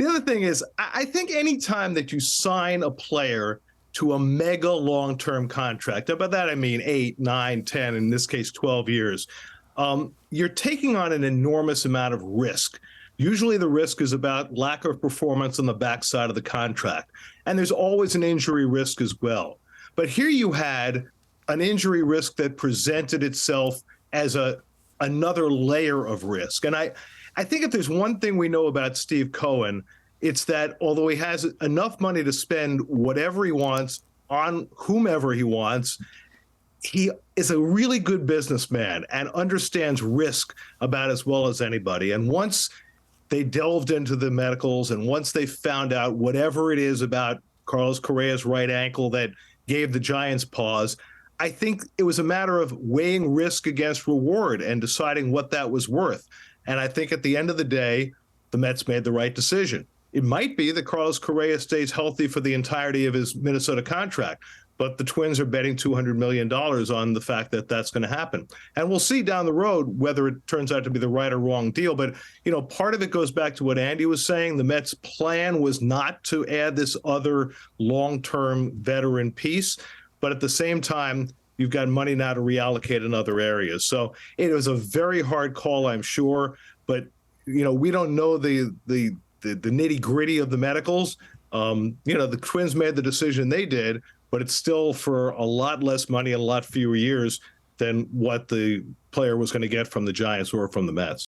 The other thing is, I think any time that you sign a player to a mega long-term contract, and by that I mean 8, 9, 10, in this case 12 years, you're taking on an enormous amount of risk. Usually the risk is about lack of performance on the backside of the contract. And there's always an injury risk as well. But here you had an injury risk that presented itself as another layer of risk. And I think if there's one thing we know about Steve Cohen, it's that although he has enough money to spend whatever he wants on whomever he wants, he is a really good businessman and understands risk about as well as anybody. And once they delved into the medicals and once they found out whatever it is about Carlos Correa's right ankle that gave the Giants pause, I think it was a matter of weighing risk against reward and deciding what that was worth. And I think at the end of the day, the Mets made the right decision. It might be that Carlos Correa stays healthy for the entirety of his Minnesota contract, but the Twins are betting $200 million on the fact that that's going to happen. And we'll see down the road whether it turns out to be the right or wrong deal. But, part of it goes back to what Andy was saying. The Mets' plan was not to add this other long-term veteran piece. But at the same time, you've got money now to reallocate in other areas. So it was a very hard call, I'm sure. But, we don't know the nitty-gritty of the medicals. The Twins made the decision they did, but it's still for a lot less money and a lot fewer years than what the player was going to get from the Giants or from the Mets.